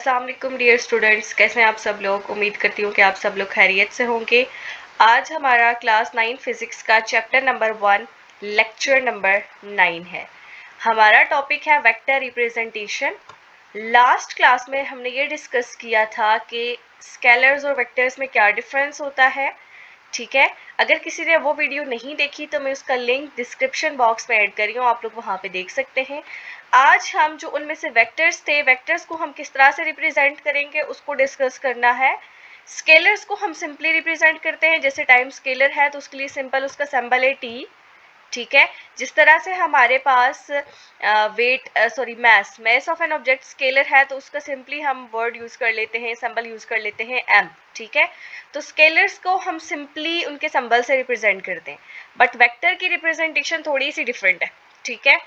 अस्सलाम वालेकुम dear students, कैसे हैं आप सब लोग। उम्मीद करती हूँ कि आप सब लोग खैरियत से होंगे। आज हमारा क्लास 9 फिजिक्स का चैप्टर नंबर 1 लेक्चर नंबर 9 है। हमारा टॉपिक है वेक्टर रिप्रेजेंटेशन। लास्ट क्लास में हमने ये डिस्कस किया था कि स्केलर्स और वेक्टर्स में क्या डिफरेंस होता है। ठीक है, अगर किसी ने वो वीडियो नहीं देखी तो मैं उसका लिंक डिस्क्रिप्शन बॉक्स में ऐड कर रही हूँ, आप लोग वहाँ पे देख सकते हैं। आज हम जो उनमें से वेक्टर्स थे, वेक्टर्स को हम किस तरह से रिप्रेजेंट करेंगे उसको डिस्कस करना है। स्केलर्स को हम सिंपली रिप्रेजेंट करते हैं, जैसे टाइम स्केलर है तो उसके लिए सिंपल उसका सिंबल है टी। ठीक है, जिस तरह से हमारे पास mass of an object scalar है तो उसका सिंपली हम वर्ड यूज कर लेते हैं, सिंबल यूज कर लेते हैं एम। ठीक है, तो स्केलर्स को हम सिंपली उनके सिंबल से रिप्रेजेंट करते हैं, बट वेक्टर की रिप्रेजेंटेशन थोड़ी सी डिफरेंट है। ठीक है,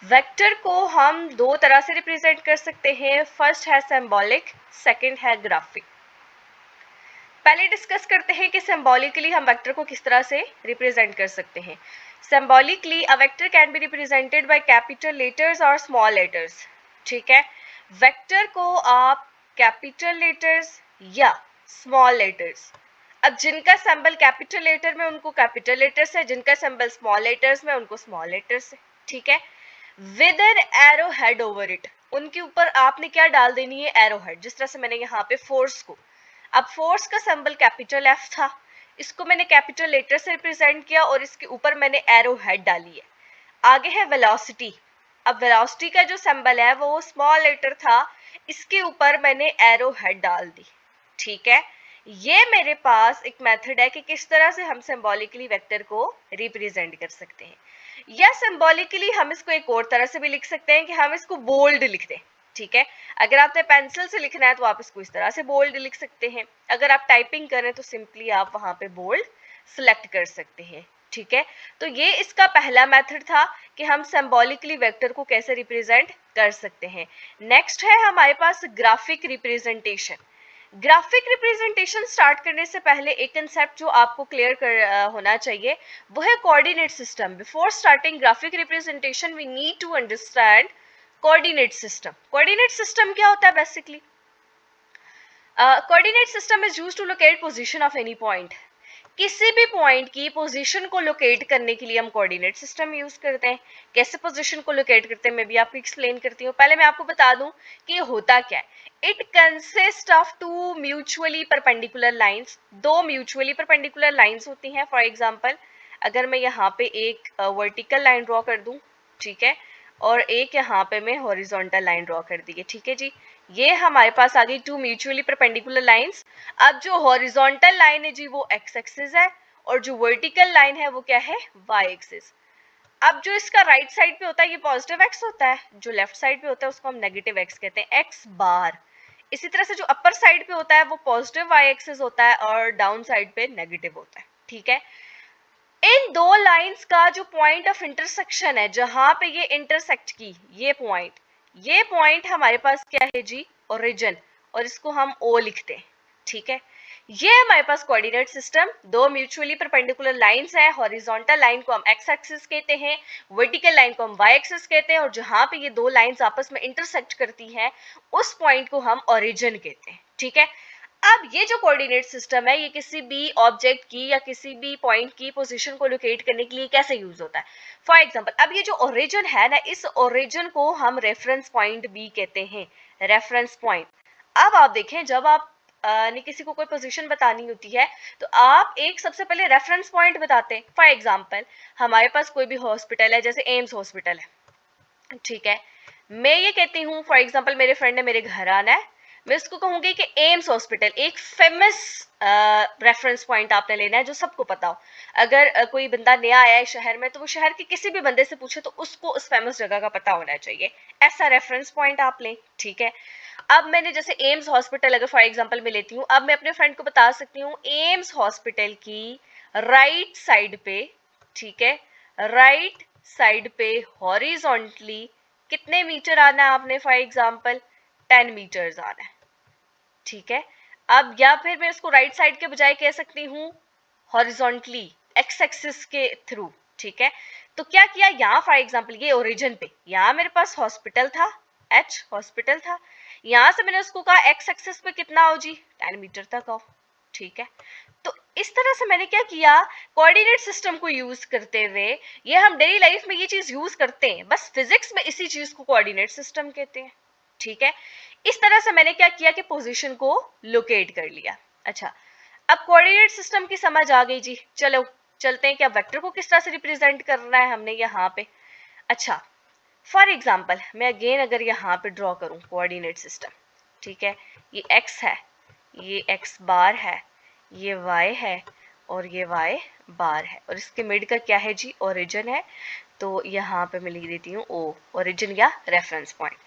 वेक्टर को हम दो तरह से रिप्रेजेंट कर सकते हैं। फर्स्ट है सिंबॉलिक, सेकंड है ग्राफिक। पहले डिस्कस करते हैं कि सिंबॉलिकली हम वेक्टर को किस तरह से रिप्रेजेंट कर सकते हैं। Symbolically a vector can be represented by capital letters और स्मॉल लेटर्स। ठीक है, वेक्टर को आप कैपिटल लेटर्स या स्मॉल लेटर्स, अब जिनका सिंबल कैपिटल लेटर में उनको कैपिटल लेटर्स है, जिनका सिंबल स्मॉल लेटर्स में उनको स्मॉल लेटर्स है। ठीक है, with an arrow head over it, उनके ऊपर आपने क्या डाल देनी है, एरो हेड। जिस तरह से मैंने यहाँ पे फोर्स को, अब फोर्स का सिंबल कैपिटल एफ था, इसको मैंने कैपिटल लेटर से रिप्रेजेंट किया और इसके ऊपर मैंने एरो हेड डाली है। आगे है वेलोसिटी, अब वेलोसिटी का जो सिंबल है वो स्मॉल लेटर था, इसके ऊपर मैंने एरो हेड डाल दी। ठीक है, ये मेरे पास एक मेथड है कि किस तरह से हम सिंबॉलिकली वेक्टर को रिप्रेजेंट कर सकते हैं। या सिंबॉलिकली हम इसको एक और तरह से भी लिख सकते हैं कि हम इसको बोल्ड लिख दें। ठीक है, अगर आपने पेंसिल से लिखना है तो आप इसको इस तरह से बोल्ड लिख सकते हैं, अगर आप टाइपिंग करें तो सिंपली आप वहां पे बोल्ड सिलेक्ट कर सकते हैं। ठीक है, तो ये इसका पहला मेथड था कि हम सिंबॉलिकली वेक्टर को कैसे रिप्रेजेंट कर सकते हैं। नेक्स्ट है हमारे पास graphic representation. Graphic representation start करने से पहले एक कंसेप्ट जो आपको क्लियर होना चाहिए वो है coordinate system. Before starting graphic representation we need to understand coordinate system. Coordinate system क्या होता है basically? Coordinate system is used to locate position of any point. किसी भी पॉइंट की पोजीशन को लोकेट करने के लिए हम कोऑर्डिनेट सिस्टम यूज करते हैं। कैसे पोजीशन को लोकेट करते हैं मैं भी आपको एक्सप्लेन करती हूँ। पहले मैं आपको बता दूं कि ये होता क्या है। It consist of two mutually perpendicular lines. दो म्यूचुअली परपेंडिकुलर लाइंस होती हैं। फॉर एग्जांपल, अगर मैं यहाँ पे एक वर्टिकल लाइन ड्रॉ कर दूं, ठीक है, और एक यहाँ पे मैं हॉरिजॉन्टल लाइन ड्रॉ कर दी है। ठीक है जी, ये हमारे पास आ गई टू म्यूचुअली परपेंडिकुलर लाइंस। अब जो हॉरिजॉन्टल लाइन है जी वो एक्स एक्सिस है और जो वर्टिकल लाइन है वो क्या है, वाई एक्सिस। अब जो इसका राइट साइड पे होता है ये पॉजिटिव एक्स होता है, जो लेफ्ट साइड पे होता है उसको हम नेगेटिव एक्स कहते हैं, एक्स बार। इसी तरह से जो अपर साइड पे होता है वो पॉजिटिव वाई एक्सिस होता है और डाउन साइड पे नेगेटिव होता है। ठीक है, इन दो लाइंस का जो पॉइंट ऑफ इंटरसेक्शन है, जहां पे ये इंटरसेक्ट की, ये पॉइंट हमारे पास क्या है जी, ओरिजिन, और इसको हम ओ लिखते हैं। ठीक है, ये हमारे पास कोऑर्डिनेट सिस्टम। दो म्यूचुअली परपेंडिकुलर लाइंस है, हॉरिजॉन्टल लाइन को हम एक्स एक्सिस कहते हैं, वर्टिकल लाइन को हम वाई एक्सिस कहते हैं, और जहां पे ये दो लाइंस आपस में इंटरसेक्ट करती हैं उस पॉइंट को हम ओरिजिन कहते हैं। ठीक है, अब ये जो कोऑर्डिनेट सिस्टम है ये किसी भी ऑब्जेक्ट की या किसी भी पॉइंट की पोजीशन को लोकेट करने के लिए कैसे यूज होता है। फॉर एग्जांपल, अब ये जो ओरिजिन है ना, इस ओरिजिन को हम रेफरेंस पॉइंट भी कहते हैं, रेफरेंस पॉइंट। अब आप देखें, जब आप ने किसी को कोई पोजीशन बतानी होती है तो आप एक सबसे पहले रेफरेंस पॉइंट बताते हैं। फॉर एग्जांपल, हमारे पास कोई भी हॉस्पिटल है, जैसे एम्स हॉस्पिटल है। ठीक है, मैं ये कहती हूँ, फॉर एग्जांपल मेरे फ्रेंड ने मेरे घर आना है, मैं उसको कहूंगी कि एम्स हॉस्पिटल, एक फेमस रेफरेंस पॉइंट आपने लेना है जो सबको पता हो। अगर कोई बंदा नया आया है शहर में तो वो शहर के किसी भी बंदे से पूछे तो उसको उस फेमस जगह का पता होना चाहिए, ऐसा रेफरेंस पॉइंट आप लें। ठीक है, अब मैंने जैसे एम्स हॉस्पिटल अगर फॉर एग्जांपल मैं लेती हूँ, अब मैं अपने फ्रेंड को बता सकती हूँ एम्स हॉस्पिटल की राइट साइड पे, ठीक है, राइट साइड पे हॉरिजॉन्टली कितने मीटर आना है आपने, फॉर एग्जांपल 10 मीटर्स आना है। ठीक है, अब या फिर मैं इसको राइट साइड के बजाय कह सकती हूँ हॉरिजॉन्टली, एक्स एक्सिस के थ्रू। ठीक है, तो क्या किया यहाँ, फॉर एग्जांपल ये ओरिजिन पे, यहाँ मेरे पास हॉस्पिटल था, एच हॉस्पिटल था, यहां से मैंने उसको कहा एक्स एक्सिस पे कितना आओ जी, 10 मीटर तक आओ, ठीक है। तो इस तरह से मैंने क्या किया, कोऑर्डिनेट सिस्टम को यूज करते हुए, ये हम डेली लाइफ में ये चीज यूज करते हैं, बस फिजिक्स में इसी चीज को कोऑर्डिनेट सिस्टम कहते हैं, ठीक है। इस तरह से मैंने क्या किया कि पोजीशन को लोकेट कर लिया। अच्छा, अब कोऑर्डिनेट सिस्टम की समझ आ गई जी, चलो चलते हैं कि अब वेक्टर को किस तरह से रिप्रेजेंट करना है हमने यहाँ पे। अच्छा, फॉर एग्जाम्पल मैं अगेन अगर यहाँ पे ड्रॉ करूँ कोऑर्डिनेट सिस्टम, ठीक है, ये x है, ये x बार है, ये y है और ये y बार है, और इसके मिड का क्या है जी, ओरिजिन है। तो यहाँ पे मैं लिख देती हूँ O, ओरिजिन या रेफरेंस पॉइंट।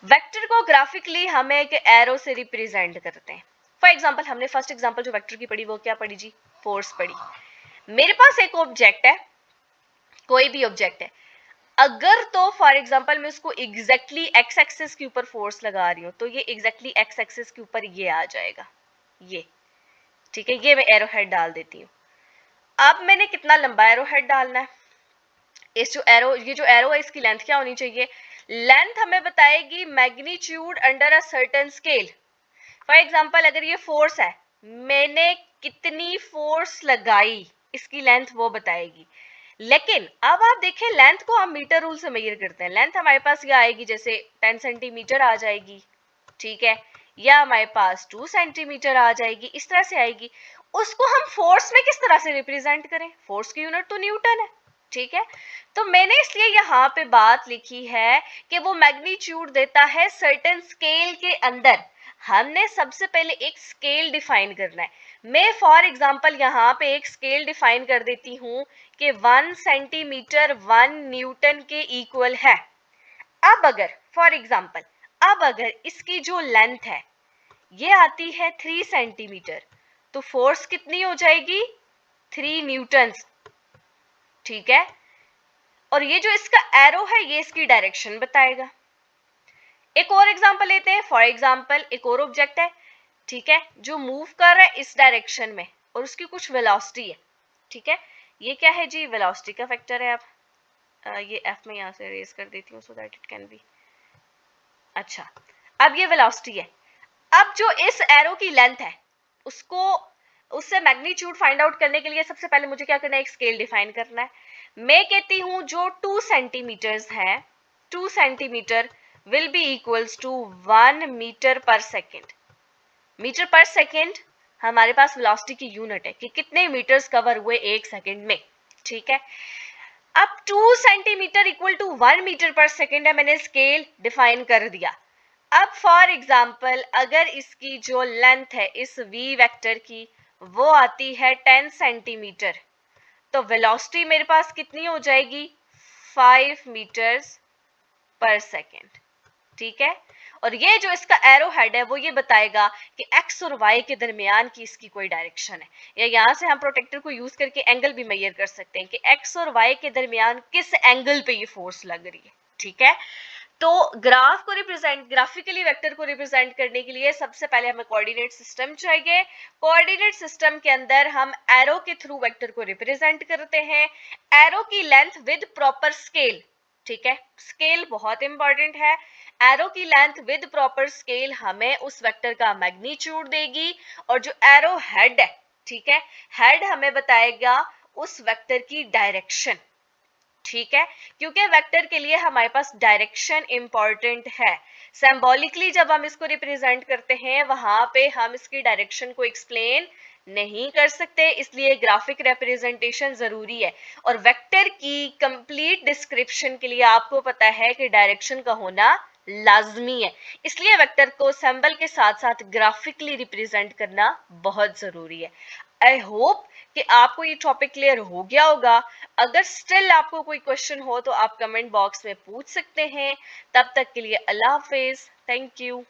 वेक्टर को ग्राफिकली हम एक एरो से रिप्रेजेंट करते हैं। फॉर एग्जाम्पल हमने फर्स्ट एग्जाम्पल जो वेक्टर की पढ़ी वो क्या पढ़ी जी, फोर्स पढ़ी। मेरे पास एक ऑब्जेक्ट है, कोई भी ऑब्जेक्ट है, अगर तो फॉर एग्जांपल मैं इसको एग्जैक्टली एक्स एक्सिस के ऊपर फोर्स लगा रही हूं तो ये एग्जैक्टली एक्स एक्सिस के ऊपर ये आ जाएगा, ये, ठीक है। ये मैं एरो हेड डाल देती हूँ। अब मैंने कितना लंबा एरो हेड डालना है, इस जो एरो, ये जो एरो है इसकी लेंथ क्या होनी चाहिए, लेंथ हमें बताएगी magnitude under a certain scale. For example अगर ये फोर्स है, मैंने कितनी फोर्स लगाई, इसकी लेंथ वो बताएगी। लेकिन अब आप देखें, लेंथ को हम मीटर रूल से मेजर करते हैं। लेंथ हमारे पास ये आएगी जैसे 10 सेंटीमीटर आ जाएगी, ठीक है, या हमारे पास 2 सेंटीमीटर आ जाएगी, इस तरह से आएगी। उसको हम फोर्स में किस तरह से रिप्रेजेंट करें, फोर्स की यूनिट तो न्यूटन है, ठीक है। तो मैंने इसलिए यहाँ पे बात लिखी है कि वो मैग्नीट्यूड देता है सर्टेन स्केल के अंदर। हमने सबसे पहले एक स्केल डिफाइन करना है। मैं फॉर एग्जांपल यहाँ पे एक स्केल डिफाइन कर देती हूँ कि 1 सेंटीमीटर 1 न्यूटन के इक्वल है। अब अगर फॉर एग्जांपल, अब अगर इसकी जो लेंथ है ये आती है 3 सेंटीमीटर, तो फोर्स कितनी हो जाएगी, 3 न्यूटन, ठीक है। और ये जो इसका एरो है ये इसकी डायरेक्शन बताएगा। एक और एग्जांपल लेते हैं, फॉर एग्जांपल एक और ऑब्जेक्ट है, ठीक है, जो मूव कर रहा है इस डायरेक्शन में और उसकी कुछ वेलोसिटी है, ठीक है। ये क्या है जी, वेलोसिटी का फैक्टर है। अब ये एफ में यहाँ से रेज कर देती हूँ so that it can be. अच्छा, अब ये वेलोसिटी है। अब जो इस एरो की लेंथ है उसको, उससे मैग्नीट्यूड फाइंड आउट करने के लिए सबसे पहले मुझे क्या करना है, एक स्केल डिफाइन करना है। मैं कहती हूं जो 2 सेंटीमीटर्स है, 2 centimetre will be equals to 1 metre per second. Metre per second हमारे पास वेलोसिटी की यूनिट है कि कितने मीटर्स कवर हुए 1 सेकेंड में, ठीक है। अब 2 centimetre equal to 1 metre per second है, मैंने स्केल डिफाइन कर दिया। अब फॉर एग्जाम्पल अगर इसकी जो लेंथ है इस v वेक्टर की वो आती है 10 सेंटीमीटर, तो वेलोसिटी मेरे पास कितनी हो जाएगी, 5 मीटर्स पर सेकेंड, ठीक है। और ये जो इसका एरो हेड है वो ये बताएगा कि x और y के दरमियान की इसकी कोई डायरेक्शन है, या यहाँ से हम प्रोटेक्टर को यूज करके एंगल भी मेजर कर सकते हैं कि x और y के दरमियान किस एंगल पे ये फोर्स लग रही है, ठीक है। तो ग्राफ को रिप्रेजेंट, ग्राफिकली वेक्टर को रिप्रेजेंट करने के लिए सबसे पहले हमें कोऑर्डिनेट सिस्टम चाहिए। कोऑर्डिनेट सिस्टम के अंदर हम एरो के थ्रू वेक्टर को रिप्रेजेंट करते हैं। एरो की लेंथ विद प्रॉपर स्केल, ठीक है, स्केल बहुत इंपॉर्टेंट है। एरो की लेंथ विद प्रॉपर स्केल हमें उस वेक्टर का मैग्नीट्यूड देगी, और जो एरो हेड है, ठीक है, हेड हमें बताएगा उस वेक्टर की डायरेक्शन, ठीक है, क्योंकि वेक्टर के लिए हमारे पास डायरेक्शन इंपॉर्टेंट है। सिंबॉलिकली जब हम इसको रिप्रेजेंट करते हैं वहां पे हम इसकी डायरेक्शन को एक्सप्लेन नहीं कर सकते, इसलिए ग्राफिक रिप्रेजेंटेशन जरूरी है। और वेक्टर की कंप्लीट डिस्क्रिप्शन के लिए आपको पता है कि डायरेक्शन का होना लाजमी है, इसलिए वेक्टर को सिंबल के साथ साथ ग्राफिकली रिप्रेजेंट करना बहुत जरूरी है। आई होप कि आपको ये टॉपिक क्लियर हो गया होगा। अगर स्टिल आपको कोई क्वेश्चन हो तो आप कमेंट बॉक्स में पूछ सकते हैं। तब तक के लिए अल्लाह हाफिज, थैंक यू।